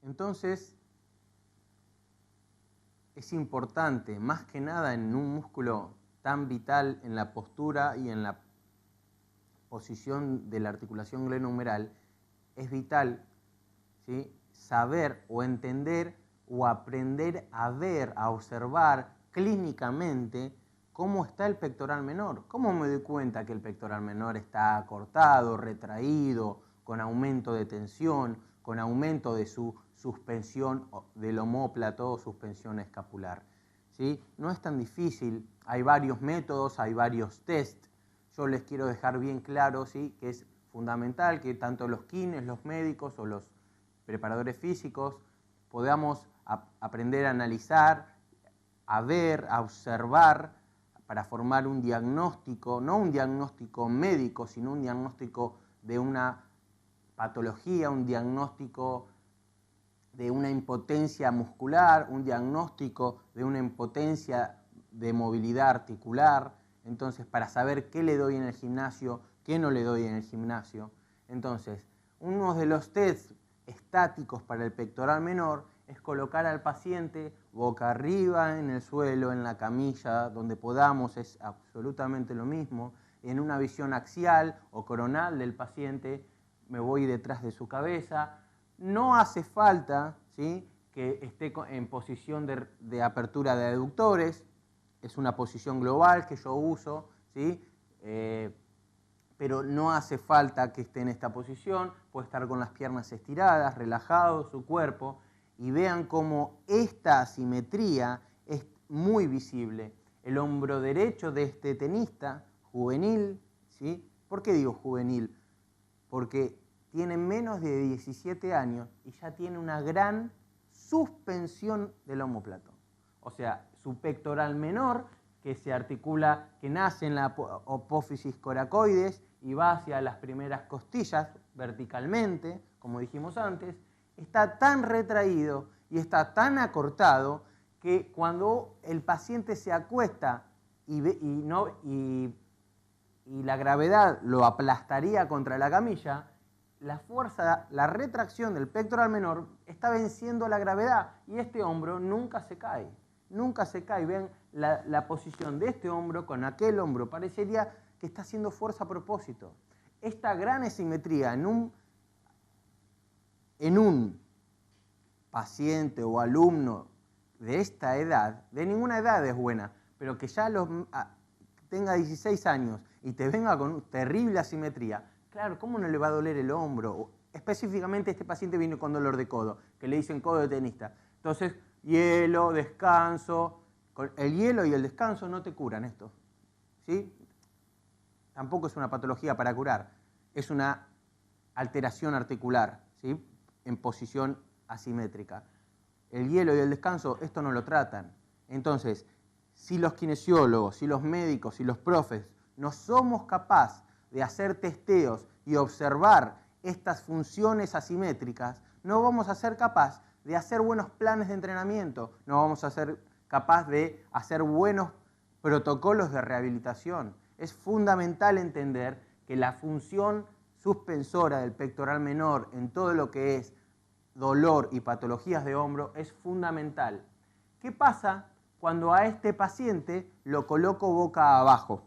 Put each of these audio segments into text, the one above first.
Entonces, es importante, más que nada en un músculo tan vital en la postura y en la posición de la articulación glenohumeral, es vital, ¿sí?, saber o entender o aprender a ver, a observar clínicamente cómo está el pectoral menor. ¿Cómo me doy cuenta que el pectoral menor está acortado, retraído, con aumento de tensión, con aumento de su suspensión del omóplato o suspensión escapular? ¿Sí? No es tan difícil, hay varios métodos, hay varios test. Yo les quiero dejar bien claro, ¿sí?, que es fundamental que tanto los kines, los médicos o los preparadores físicos podamos aprender a analizar, a ver, a observar, para formar un diagnóstico, no un diagnóstico médico, sino un diagnóstico de una patología, un diagnóstico de una impotencia muscular, un diagnóstico de una impotencia de movilidad articular. Entonces, para saber qué le doy en el gimnasio, qué no le doy en el gimnasio. Entonces, uno de los tests estáticos para el pectoral menor es colocar al paciente boca arriba en el suelo, en la camilla, donde podamos, es absolutamente lo mismo, en una visión axial o coronal del paciente, me voy detrás de su cabeza. No hace falta, ¿sí?, que esté en posición de apertura de aductores, es una posición global que yo uso, ¿sí?, pero no hace falta que esté en esta posición, puede estar con las piernas estiradas, relajado su cuerpo, y vean cómo esta asimetría es muy visible. El hombro derecho de este tenista juvenil, ¿sí? ¿Por qué digo juvenil? Porque tiene menos de 17 años y ya tiene una gran suspensión del omóplato. O sea, su pectoral menor, que se articula, que nace en la apófisis coracoides y va hacia las primeras costillas verticalmente, como dijimos antes, está tan retraído y está tan acortado que cuando el paciente se acuesta y la gravedad lo aplastaría contra la camilla, la fuerza, la retracción del pectoral menor está venciendo la gravedad y este hombro nunca se cae. Nunca se cae. Ven la posición de este hombro con aquel hombro. Parecería que está haciendo fuerza a propósito. Esta gran asimetría en un paciente o alumno de esta edad, de ninguna edad es buena, pero que ya tenga 16 años y te venga con terrible asimetría, claro, ¿cómo no le va a doler el hombro? Específicamente este paciente viene con dolor de codo, que le dicen codo de tenista. Entonces, hielo, descanso. El hielo y el descanso no te curan esto, ¿sí? Tampoco es una patología para curar, es una alteración articular, ¿sí?, en posición asimétrica. El hielo y el descanso, esto no lo tratan. Entonces, si los kinesiólogos, si los médicos, si los profes no somos capaces de hacer testeos y observar estas funciones asimétricas, no vamos a ser capaces de hacer buenos planes de entrenamiento, no vamos a ser capaces de hacer buenos protocolos de rehabilitación. Es fundamental entender que la función suspensora del pectoral menor en todo lo que es dolor y patologías de hombro es fundamental. ¿Qué pasa cuando a este paciente lo coloco boca abajo?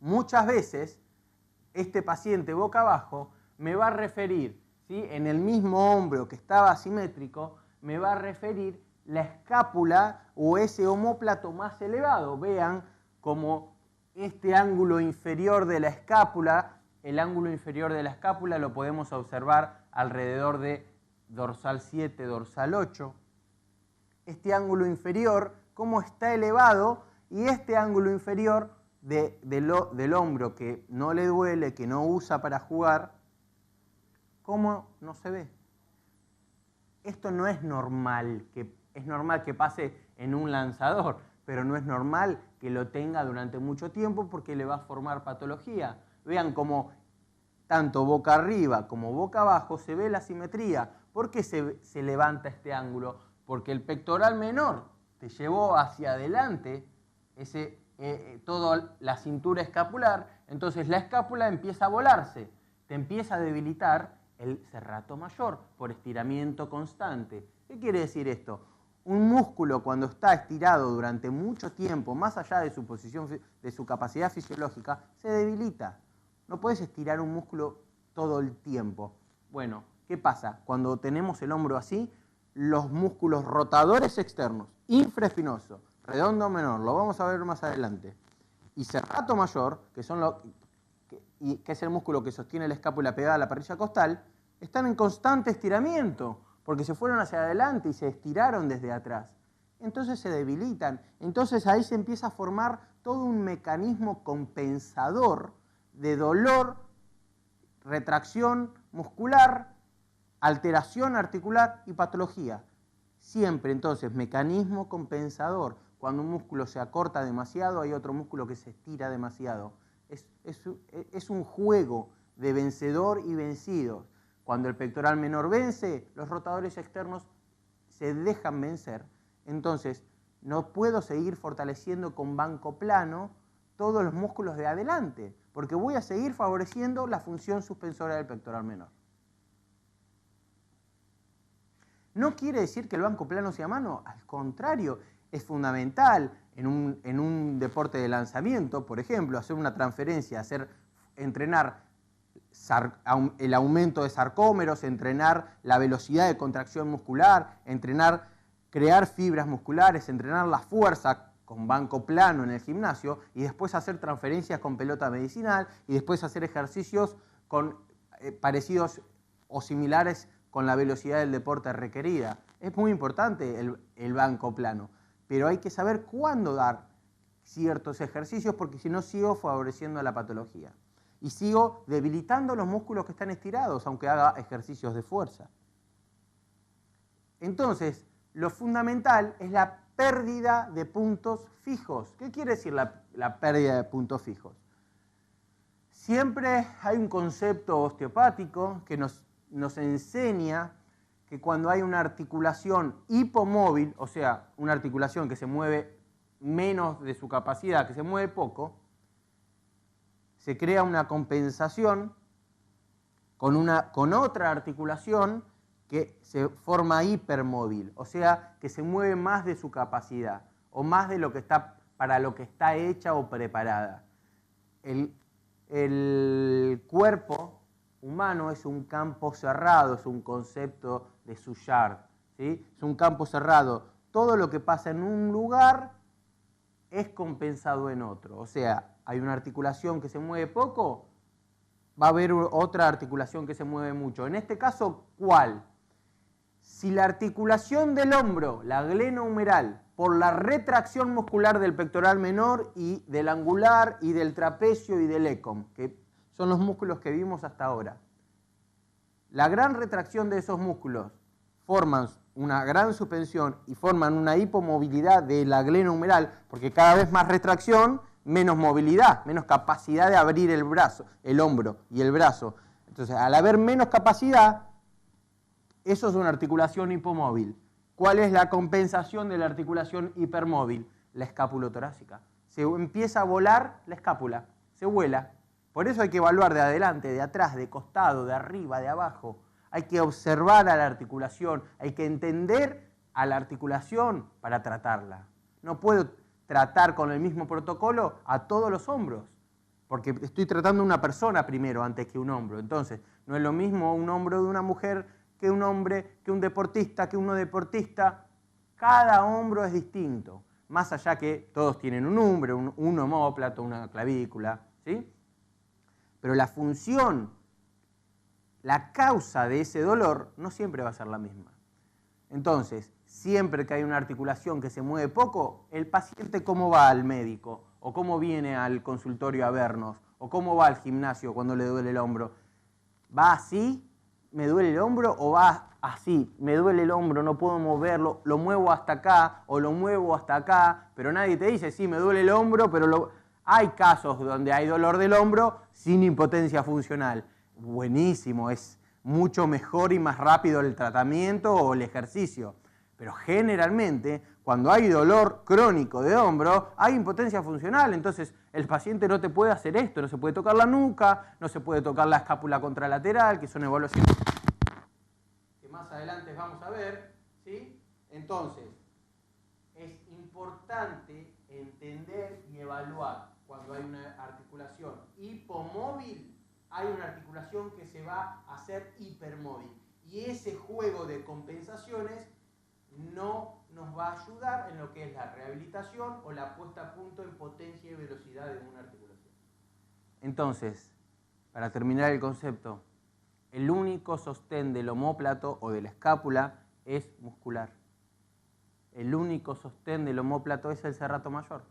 Muchas veces este paciente boca abajo me va a referir, ¿sí?, en el mismo hombro que estaba asimétrico, me va a referir la escápula o ese omóplato más elevado. Vean como este ángulo inferior de la escápula, el ángulo inferior de la escápula lo podemos observar alrededor de dorsal 7, dorsal 8. Este ángulo inferior, cómo está elevado, y este ángulo inferior del hombro que no le duele, que no usa para jugar, cómo no se ve. Esto no es normal, es normal que pase en un lanzador, pero no es normal que lo tenga durante mucho tiempo porque le va a formar patología. Vean cómo tanto boca arriba como boca abajo se ve la simetría. ¿Por qué se levanta este ángulo? Porque el pectoral menor te llevó hacia adelante toda la cintura escapular, entonces la escápula empieza a volarse, te empieza a debilitar el serrato mayor, por estiramiento constante. ¿Qué quiere decir esto? Un músculo cuando está estirado durante mucho tiempo, más allá de su posición, de su capacidad fisiológica, se debilita. No puedes estirar un músculo todo el tiempo. Bueno, ¿qué pasa? Cuando tenemos el hombro así, los músculos rotadores externos, infraespinoso, redondo menor, lo vamos a ver más adelante, y serrato mayor, que es el músculo que sostiene la escápula pegada a la parrilla costal, están en constante estiramiento, porque se fueron hacia adelante y se estiraron desde atrás. Entonces se debilitan. Entonces ahí se empieza a formar todo un mecanismo compensador de dolor, retracción muscular, alteración articular y patología. Siempre entonces mecanismo compensador. Cuando un músculo se acorta demasiado, hay otro músculo que se estira demasiado. Es un juego de vencedor y vencido. Cuando el pectoral menor vence, los rotadores externos se dejan vencer. Entonces, no puedo seguir fortaleciendo con banco plano todos los músculos de adelante, porque voy a seguir favoreciendo la función suspensora del pectoral menor. No quiere decir que el banco plano sea malo, al contrario, es fundamental en un deporte de lanzamiento, por ejemplo, hacer una transferencia, entrenar el aumento de sarcómeros, entrenar la velocidad de contracción muscular, crear fibras musculares, entrenar la fuerza con banco plano en el gimnasio y después hacer transferencias con pelota medicinal y después hacer ejercicios parecidos o similares con la velocidad del deporte requerida. Es muy importante el banco plano, pero hay que saber cuándo dar ciertos ejercicios porque si no sigo favoreciendo la patología. Y sigo debilitando los músculos que están estirados, aunque haga ejercicios de fuerza. Entonces, lo fundamental es la pérdida de puntos fijos. ¿Qué quiere decir la pérdida de puntos fijos? Siempre hay un concepto osteopático que nos enseña que cuando hay una articulación hipomóvil, o sea, una articulación que se mueve menos de su capacidad, que se mueve poco, se crea una compensación con otra articulación que se forma hipermóvil, o sea, que se mueve más de su capacidad o más de lo que está, para lo que está hecha o preparada. El cuerpo humano es un campo cerrado, es un concepto de Suchard, ¿sí? Es un campo cerrado. Todo lo que pasa en un lugar es compensado en otro, o sea, hay una articulación que se mueve poco, va a haber otra articulación que se mueve mucho. En este caso, ¿cuál? Si la articulación del hombro, la glenohumeral, por la retracción muscular del pectoral menor y del angular y del trapecio y del ecom, que son los músculos que vimos hasta ahora, la gran retracción de esos músculos forman una gran suspensión y forman una hipomovilidad de la glenohumeral, porque cada vez más retracción, menos movilidad, menos capacidad de abrir el brazo, el hombro y el brazo. Entonces, al haber menos capacidad, eso es una articulación hipomóvil. ¿Cuál es la compensación de la articulación hipermóvil? La escapulotorácica. Se empieza a volar la escápula, se vuela. Por eso hay que evaluar de adelante, de atrás, de costado, de arriba, de abajo. Hay que observar a la articulación, hay que entender a la articulación para tratarla. No puedo tratar con el mismo protocolo a todos los hombros, porque estoy tratando a una persona primero antes que un hombro. Entonces, no es lo mismo un hombro de una mujer que un hombre, que un deportista, que uno deportista. Cada hombro es distinto, más allá que todos tienen un hombro, un omóplato, una clavícula, ¿sí? Pero la función, la causa de ese dolor no siempre va a ser la misma. Entonces, siempre que hay una articulación que se mueve poco, el paciente ¿cómo va al médico? ¿O cómo viene al consultorio a vernos? ¿O cómo va al gimnasio cuando le duele el hombro? ¿Va así? ¿Me duele el hombro? ¿O va así? Me duele el hombro, no puedo moverlo, lo muevo hasta acá o lo muevo hasta acá, pero nadie te dice, sí, me duele el hombro, pero hay casos donde hay dolor del hombro sin impotencia funcional. Buenísimo, es mucho mejor y más rápido el tratamiento o el ejercicio. Pero generalmente, cuando hay dolor crónico de hombro, hay impotencia funcional. Entonces, el paciente no te puede hacer esto, no se puede tocar la nuca, no se puede tocar la escápula contralateral, que son evaluaciones adelante vamos a ver, ¿sí? Entonces, es importante entender y evaluar cuando hay una articulación hipomóvil, hay una articulación que se va a hacer hipermóvil. Y ese juego de compensaciones no nos va a ayudar en lo que es la rehabilitación o la puesta a punto en potencia y velocidad de una articulación. Entonces, para terminar el concepto, el único sostén del omóplato o de la escápula es muscular. El único sostén del omóplato es el serrato mayor,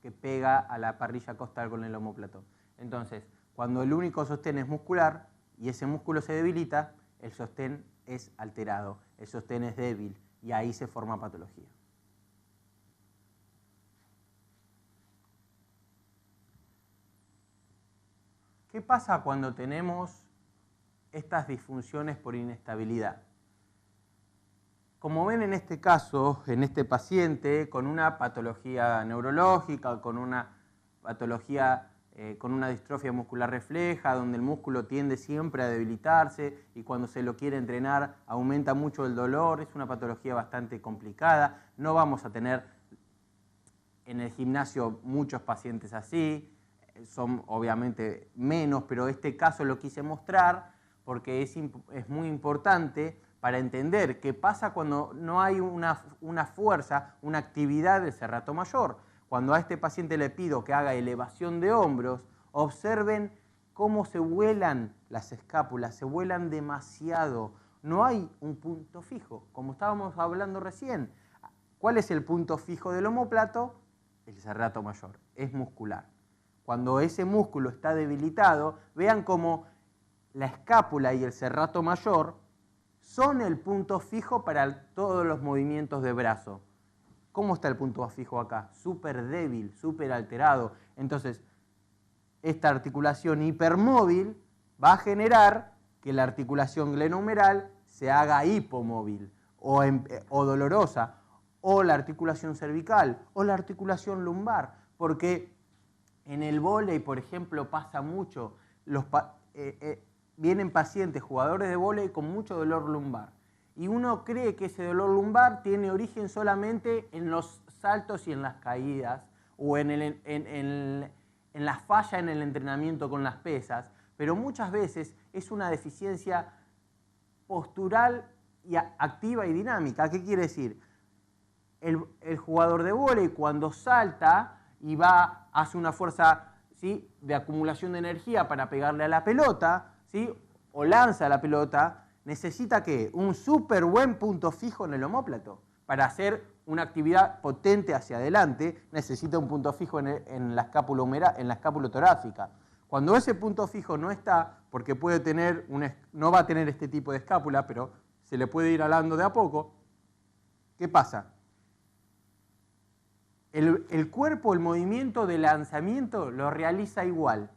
que pega a la parrilla costal con el omóplato. Entonces, cuando el único sostén es muscular y ese músculo se debilita, el sostén es alterado, el sostén es débil y ahí se forma patología. ¿Qué pasa cuando tenemos estas disfunciones por inestabilidad? Como ven en este caso, en este paciente, con una patología neurológica, con una patología, con una distrofia muscular refleja, donde el músculo tiende siempre a debilitarse y cuando se lo quiere entrenar aumenta mucho el dolor, es una patología bastante complicada. No vamos a tener en el gimnasio muchos pacientes así, son obviamente menos, pero este caso lo quise mostrar porque es muy importante para entender qué pasa cuando no hay una fuerza, una actividad del serrato mayor. Cuando a este paciente le pido que haga elevación de hombros, observen cómo se vuelan las escápulas, se vuelan demasiado. No hay un punto fijo, como estábamos hablando recién. ¿Cuál es el punto fijo del omóplato? El serrato mayor, es muscular. Cuando ese músculo está debilitado, vean cómo la escápula y el serrato mayor son el punto fijo para todos los movimientos de brazo. ¿Cómo está el punto fijo acá? Súper débil, súper alterado. Entonces, esta articulación hipermóvil va a generar que la articulación glenohumeral se haga hipomóvil o dolorosa, o la articulación cervical, o la articulación lumbar, porque en el vóley, por ejemplo, pasa mucho. Vienen pacientes, jugadores de vóley con mucho dolor lumbar. Y uno cree que ese dolor lumbar tiene origen solamente en los saltos y en las caídas, o en la falla en el entrenamiento con las pesas, pero muchas veces es una deficiencia postural y activa y dinámica. ¿Qué quiere decir? El jugador de vóley cuando salta y hace una fuerza, ¿sí?, de acumulación de energía para pegarle a la pelota, ¿sí?, o lanza la pelota, necesita ¿qué? Un súper buen punto fijo en el omóplato. Para hacer una actividad potente hacia adelante, necesita un punto fijo en la escápula torácica. Cuando ese punto fijo no está, porque no va a tener este tipo de escápula, pero se le puede ir alando de a poco, ¿qué pasa? El cuerpo, el movimiento de lanzamiento lo realiza igual.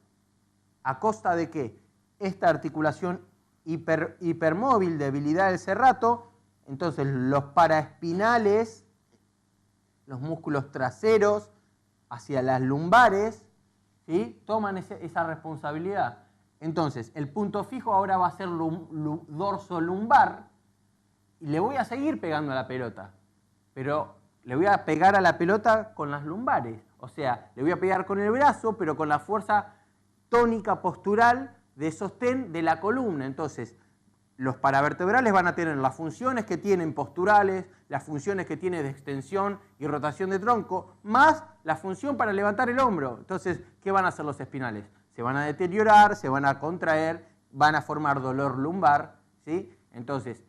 ¿A costa de qué? Esta articulación hipermóvil, debilidad del serrato, entonces los paraespinales, los músculos traseros hacia las lumbares, ¿sí?, toman esa responsabilidad. Entonces, el punto fijo ahora va a ser dorso lumbar y le voy a seguir pegando a la pelota, pero le voy a pegar a la pelota con las lumbares, o sea, le voy a pegar con el brazo, pero con la fuerza tónica postural de sostén de la columna. Entonces, los paravertebrales van a tener las funciones que tienen posturales, las funciones que tienen de extensión y rotación de tronco, más la función para levantar el hombro. Entonces, ¿qué van a hacer los espinales? Se van a deteriorar, se van a contraer, van a formar dolor lumbar, ¿sí? Entonces,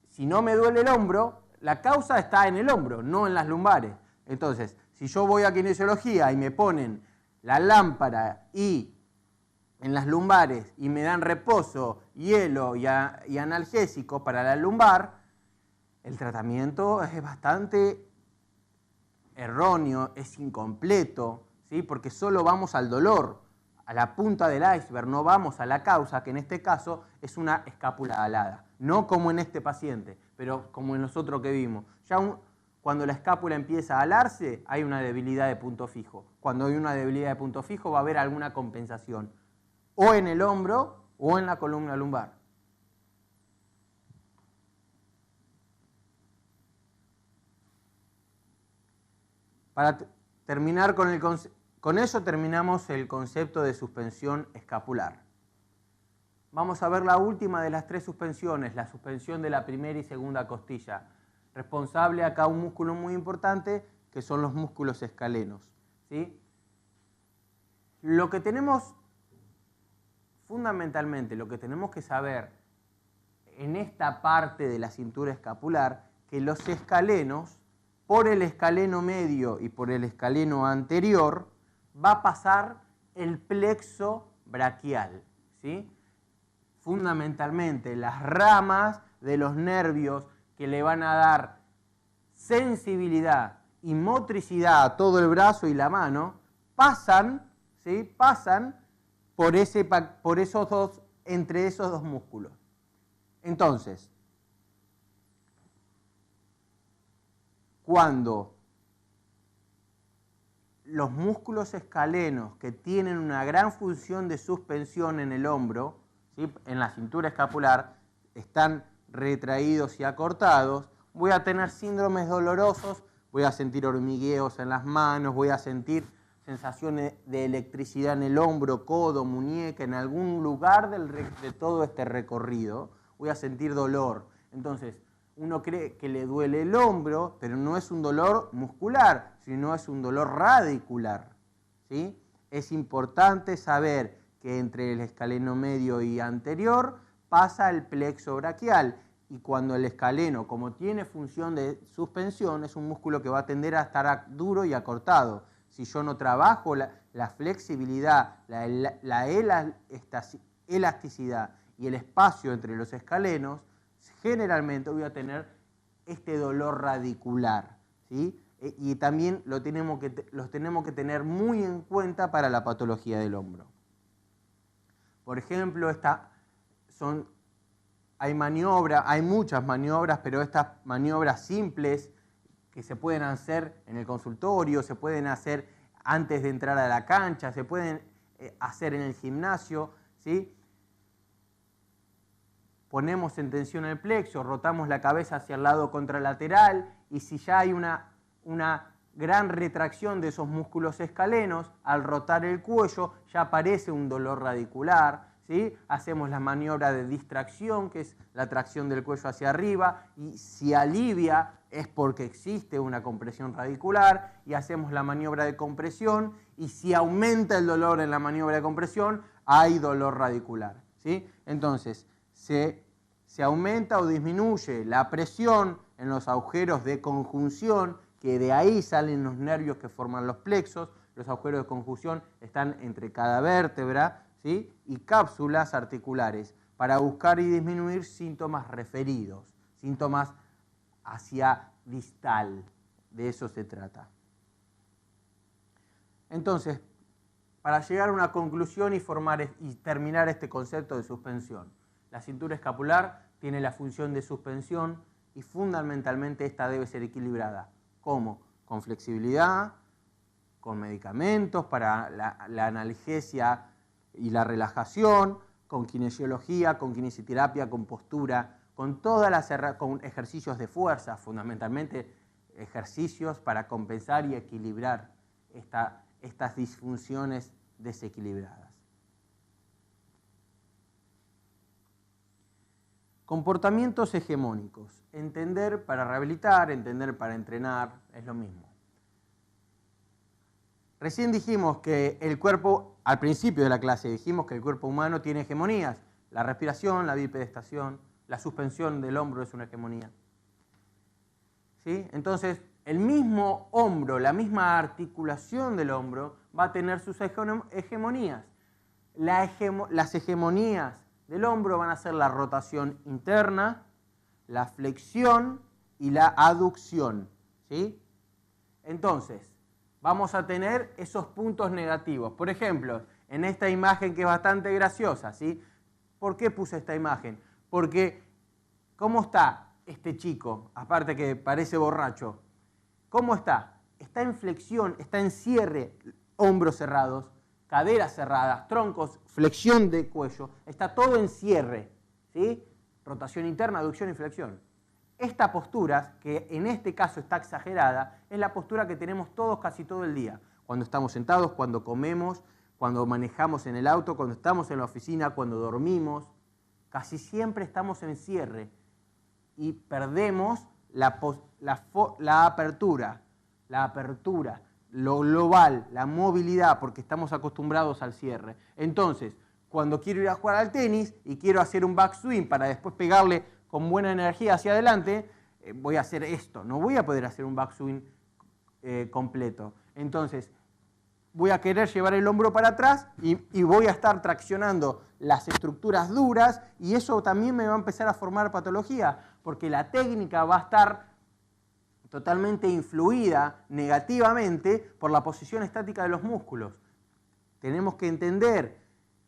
si no me duele el hombro, la causa está en el hombro, no en las lumbares. Entonces, si yo voy a kinesiología y me ponen la lámpara y en las lumbares y me dan reposo, hielo y analgésico para la lumbar, el tratamiento es bastante erróneo, es incompleto, ¿sí?, porque solo vamos al dolor, a la punta del iceberg, no vamos a la causa, que en este caso es una escápula alada. No como en este paciente, pero como en los otros que vimos. Cuando la escápula empieza a alarse, hay una debilidad de punto fijo. Cuando hay una debilidad de punto fijo va a haber alguna compensación, o en el hombro o en la columna lumbar. Para terminar con eso terminamos el concepto de suspensión escapular. Vamos a ver la última de las tres suspensiones, la suspensión de la primera y segunda costilla. Responsable acá un músculo muy importante, que son los músculos escalenos, ¿sí? Lo que tenemos, fundamentalmente, lo que tenemos que saber en esta parte de la cintura escapular, que los escalenos, por el escaleno medio y por el escaleno anterior, va a pasar el plexo braquial, ¿sí? Fundamentalmente las ramas de los nervios que le van a dar sensibilidad y motricidad a todo el brazo y la mano, pasan, ¿sí? Pasan por esos dos, entre esos dos músculos. Entonces, cuando los músculos escalenos que tienen una gran función de suspensión en el hombro, ¿sí? En la cintura escapular, están retraídos y acortados, voy a tener síndromes dolorosos, voy a sentir hormigueos en las manos, voy a sentir sensaciones de electricidad en el hombro, codo, muñeca, en algún lugar de todo este recorrido, voy a sentir dolor. Entonces, uno cree que le duele el hombro, pero no es un dolor muscular, sino es un dolor radicular, ¿sí? Es importante saber que entre el escaleno medio y anterior pasa el plexo braquial, y cuando el escaleno, como tiene función de suspensión, es un músculo que va a tender a estar duro y acortado. Si yo no trabajo la flexibilidad, la elasticidad y el espacio entre los escalenos, generalmente voy a tener este dolor radicular, ¿sí? Y también los tenemos que tener muy en cuenta para la patología del hombro. Por ejemplo, hay muchas maniobras, pero estas maniobras simples que se pueden hacer en el consultorio, se pueden hacer antes de entrar a la cancha, se pueden hacer en el gimnasio, ¿sí? Ponemos en tensión el plexo, rotamos la cabeza hacia el lado contralateral, y si ya hay una gran retracción de esos músculos escalenos, al rotar el cuello ya aparece un dolor radicular, ¿sí? Hacemos la maniobra de distracción, que es la tracción del cuello hacia arriba, y si alivia es porque existe una compresión radicular, y hacemos la maniobra de compresión, y si aumenta el dolor en la maniobra de compresión, hay dolor radicular, ¿sí? Entonces, se aumenta o disminuye la presión en los agujeros de conjunción, que de ahí salen los nervios que forman los plexos. Los agujeros de conjunción están entre cada vértebra, ¿sí? Y cápsulas articulares, para buscar y disminuir síntomas referidos, síntomas hacia distal. De eso se trata. Entonces, para llegar a una conclusión y terminar este concepto de suspensión, la cintura escapular tiene la función de suspensión, y fundamentalmente esta debe ser equilibrada. ¿Cómo? Con flexibilidad, con medicamentos para la analgesia y la relajación, con kinesiología, con kinesioterapia, con postura, con ejercicios de fuerza, fundamentalmente ejercicios para compensar y equilibrar estas disfunciones desequilibradas. Comportamientos hegemónicos. Entender para rehabilitar, entender para entrenar, es lo mismo. Recién dijimos que el cuerpo, al principio de la clase dijimos que el cuerpo humano tiene hegemonías. La respiración, la bipedestación, la suspensión del hombro es una hegemonía, ¿sí? Entonces, el mismo hombro, la misma articulación del hombro va a tener sus hegemonías. Las hegemonías del hombro van a ser la rotación interna, la flexión y la aducción, ¿sí? Entonces, vamos a tener esos puntos negativos. Por ejemplo, en esta imagen que es bastante graciosa, ¿sí? ¿Por qué puse esta imagen? Porque, ¿cómo está este chico? Aparte que parece borracho. ¿Cómo está? Está en flexión, está en cierre, hombros cerrados, caderas cerradas, troncos, flexión de cuello, está todo en cierre, ¿sí? Rotación interna, aducción y flexión. esta postura, que en este caso está exagerada, es la postura que tenemos todos casi todo el día. Cuando estamos sentados, cuando comemos, cuando manejamos en el auto, cuando estamos en la oficina, cuando dormimos. Casi siempre estamos en cierre y perdemos la apertura, lo global, la movilidad, porque estamos acostumbrados al cierre. Entonces, cuando quiero ir a jugar al tenis y quiero hacer un backswing para después pegarle con buena energía hacia adelante, voy a hacer esto, no voy a poder hacer un backswing completo. Entonces, voy a querer llevar el hombro para atrás y voy a estar traccionando las estructuras duras y eso también me va a empezar a formar patología, porque la técnica va a estar totalmente influida negativamente por la posición estática de los músculos. Tenemos que entender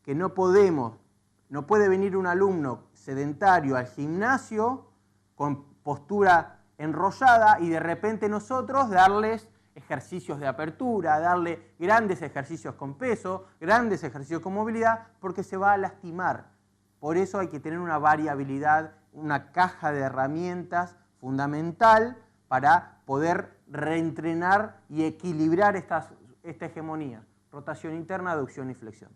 que no puede venir un alumno sedentario al gimnasio con postura enrollada y de repente nosotros darles ejercicios de apertura, darle grandes ejercicios con peso, grandes ejercicios con movilidad, porque se va a lastimar. Por eso hay que tener una variabilidad, una caja de herramientas fundamental para poder reentrenar y equilibrar esta hegemonía, rotación interna, aducción y flexión.